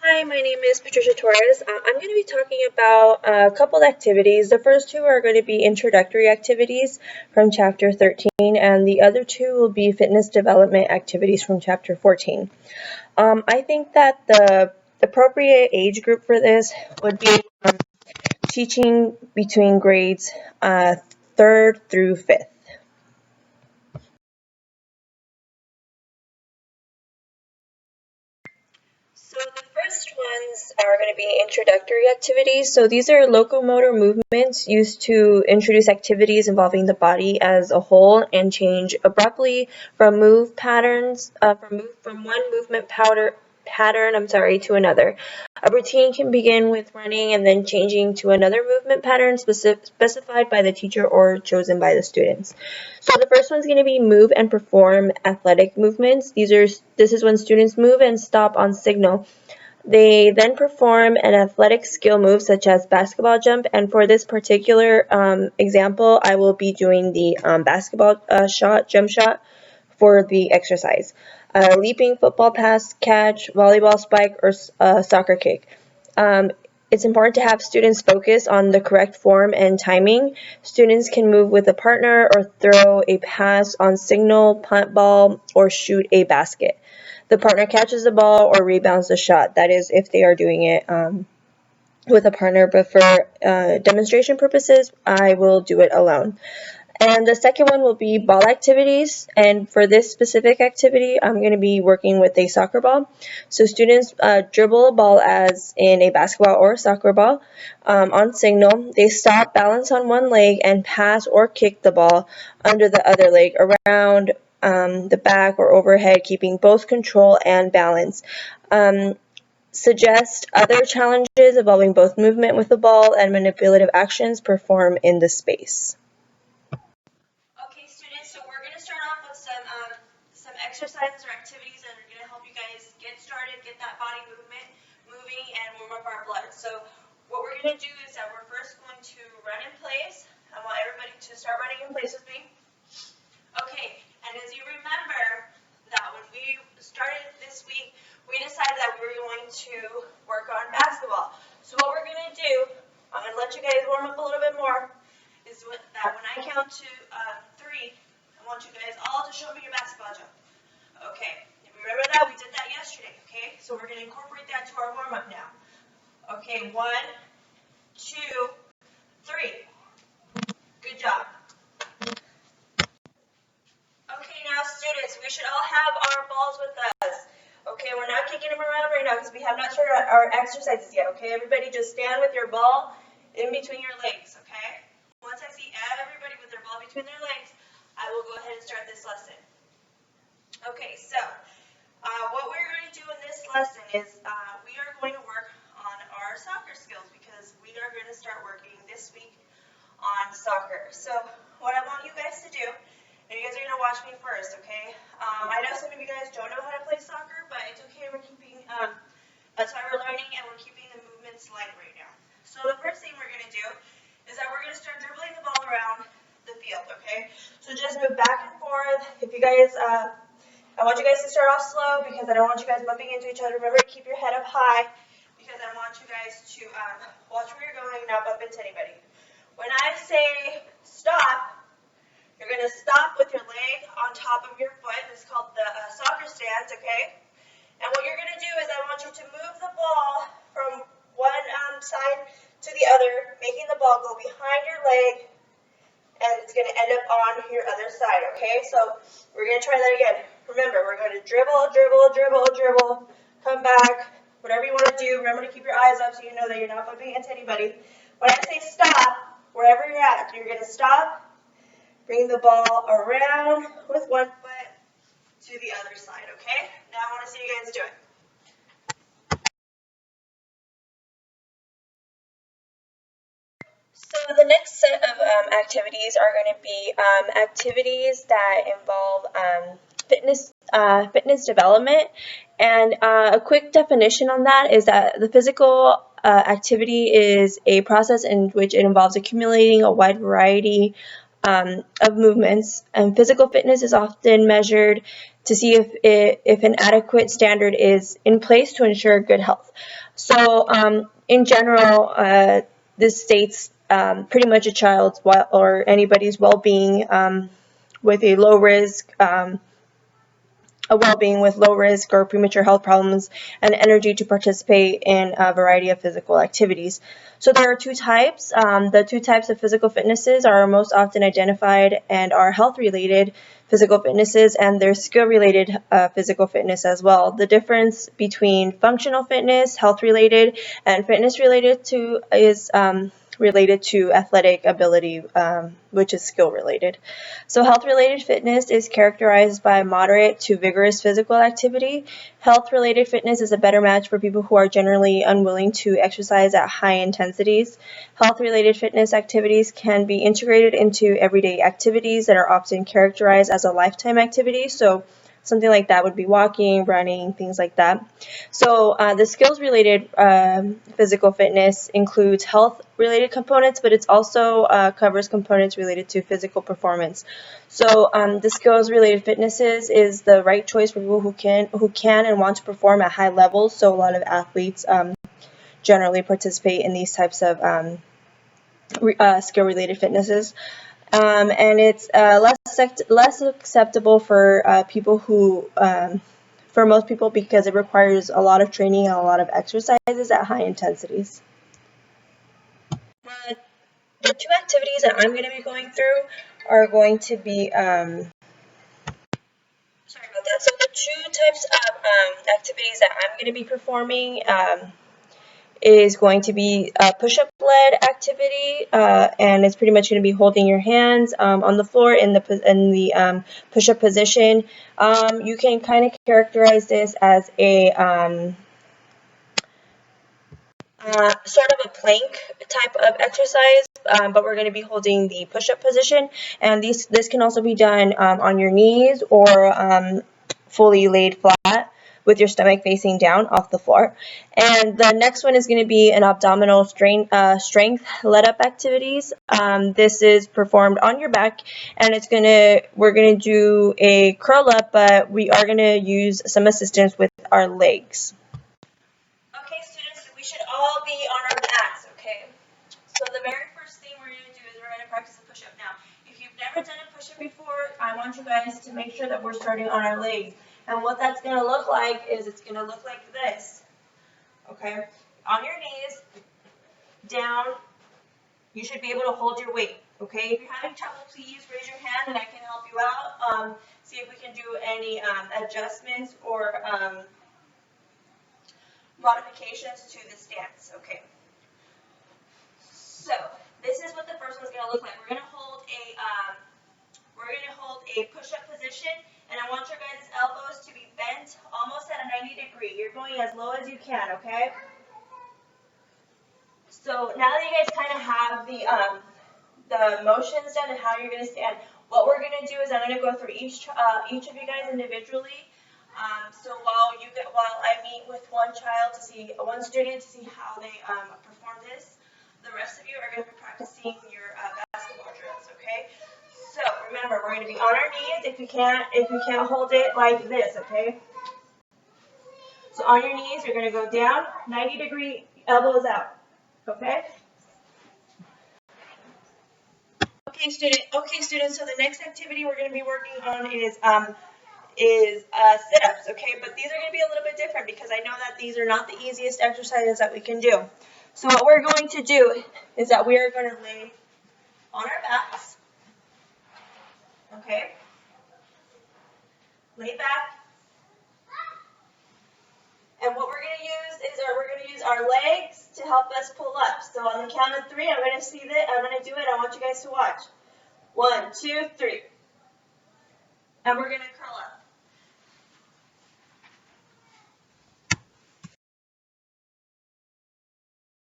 Hi, my name is Patricia Torres. I'm going to be talking about a couple of activities. The first two are going to be introductory activities from Chapter 13, and the other two will be fitness development activities from Chapter 14. I think that the appropriate age group for this would be teaching between grades 3rd through 5th. So the first ones are going to be introductory activities. So these are locomotor movements used to introduce activities involving the body as a whole and change abruptly from from one movement pattern to another. A routine can begin with running and then changing to another movement pattern specified by the teacher or chosen by the students. So the first one's going to be move and perform athletic movements. This is when students move and stop on signal. They then perform an athletic skill move such as basketball jump, and for this particular example, I will be doing the basketball jump shot for the exercise. Leaping, football pass, catch, volleyball spike, or soccer kick. It's important to have students focus on the correct form and timing. Students can move with a partner or throw a pass on signal, punt ball, or shoot a basket. The partner catches the ball or rebounds the shot. That is if they are doing it with a partner, but for demonstration purposes, I will do it alone. And the second one will be ball activities. And for this specific activity, I'm going to be working with a soccer ball. So students dribble a ball as in a basketball or a soccer ball on signal. They stop, balance on one leg, and pass or kick the ball under the other leg around the back or overhead, keeping both control and balance. Suggest other challenges involving both movement with the ball and manipulative actions perform in the space. Okay, students, so we're going to start off with some exercises or activities that are going to help you guys get started, get that body movement moving, and warm up our blood. So what we're going to do is that we're first going to run in place. I want everybody to start running in place with me. Okay, and as you remember that when we started this week, we decided that we were going to work on basketball. So what we're going to do, I'm going to let you guys warm up a little bit more, is that when I count to 3, I want you guys all to show me your basketball jump. Okay, remember that? We did that yesterday, okay? So we're going to incorporate that to our warm-up now. Okay, 1, 2, 3. Good job. Okay, now students, we should all have our balls with us. Okay, we're not kicking them around right now because we have not started our exercises yet, okay? Everybody just stand with your ball in between your legs, okay? Once I see everybody with their ball between their legs, I will go ahead and start this lesson. Okay, so what we're going to do in this lesson is we are going to work on our soccer skills because we are going to start working this week on soccer. So what I want you guys to do, and you guys are going to watch me first, okay? I know some of you guys don't know how to play soccer, but it's okay. We're keeping, that's why we're learning, and we're keeping the movements light right now. So the first thing we're going to do is that we're going to start dribbling the ball around the field, okay? So just move back and forth. If you guys, I want you guys to start off slow because I don't want you guys bumping into each other. Remember to keep your head up high because I want you guys to watch where you're going and not bump into anybody. When I say stop, you're going to stop with your leg on top of your foot. This is called the soccer stance, okay? And what you're going to do is I want you to move the ball from one side to the other, making the ball go behind your leg, and it's going to end up on your other side, okay? So we're going to try that again. Remember, we're going to dribble, dribble, dribble, dribble, come back, whatever you want to do. Remember to keep your eyes up so you know that you're not bumping into anybody. When I say stop, wherever you're at, you're going to stop, bring the ball around with one foot to the other side, okay? Now I want to see you guys do it. So the next set of activities are going to be activities that involve fitness development. And a quick definition on that is that the physical activity is a process in which it involves accumulating a wide variety of movements, and physical fitness is often measured to see if an adequate standard is in place to ensure good health. So in general, this states pretty much a child's or anybody's well-being with a low risk a well-being with low risk or premature health problems, and energy to participate in a variety of physical activities. So there are two types. The two types of physical fitnesses are most often identified and are health-related physical fitnesses, and there's skill-related physical fitness as well. The difference between functional fitness, health-related, and fitness-related is related to athletic ability, which is skill related. So health-related fitness is characterized by moderate to vigorous physical activity. Health-related fitness is a better match for people who are generally unwilling to exercise at high intensities. Health-related fitness activities can be integrated into everyday activities that are often characterized as a lifetime activity. So something like that would be walking, running, things like that. So the skills-related physical fitness includes health-related components, but it also covers components related to physical performance. So the skills-related fitnesses is the right choice for people who can and want to perform at high levels. So a lot of athletes generally participate in these types of skill-related fitnesses. And it's less acceptable for people who, for most people, because it requires a lot of training and a lot of exercises at high intensities. The two activities that I'm going to be going through are going to be, sorry about that. So the two types of activities that I'm going to be performing is going to be a push-up led activity, and it's pretty much going to be holding your hands on the floor in the push-up position. You can kind of characterize this as a sort of a plank type of exercise, but we're going to be holding the push-up position, and this can also be done on your knees or fully laid flat with your stomach facing down off the floor. And the next one is going to be an abdominal strength let-up activities. This is performed on your back, and we're going to do a curl up, but we are going to use some assistance with our legs. Okay, students, so we should all be on our backs, okay? So the very first thing we're going to do is we're going to practice a push-up. Now, if you've never done a push-up before, I want you guys to make sure that we're starting on our legs. And what that's going to look like is it's going to look like this, okay? On your knees, down, you should be able to hold your weight, okay? If you're having trouble, please raise your hand and I can help you out. See if we can do any adjustments or modifications to the stance, okay? So this is what the first one's going to look like. We're going to hold a push-up position, and I want your guys' elbows to be bent almost at a 90-degree. You're going as low as you can, okay? So now that you guys kind of have the motions done and how you're going to stand, what we're going to do is I'm going to go through each of you guys individually. So while I meet with one student to see how they perform this, the rest of you are going to be practicing your basketball drills, okay? So remember, we're going to be on our knees if you can't hold it like this, okay? So on your knees, you're going to go down, 90-degree, elbows out, okay? Okay, students. So the next activity we're going to be working on is sit-ups, okay? But these are going to be a little bit different because I know that these are not the easiest exercises that we can do. So what we're going to do is that we are going to lay on our backs, okay? Lay back. And what we're going to use is we're going to use our legs to help us pull up. So on the count of 3, I'm going to do it. I want you guys to watch. 1, 2, 3. And we're going to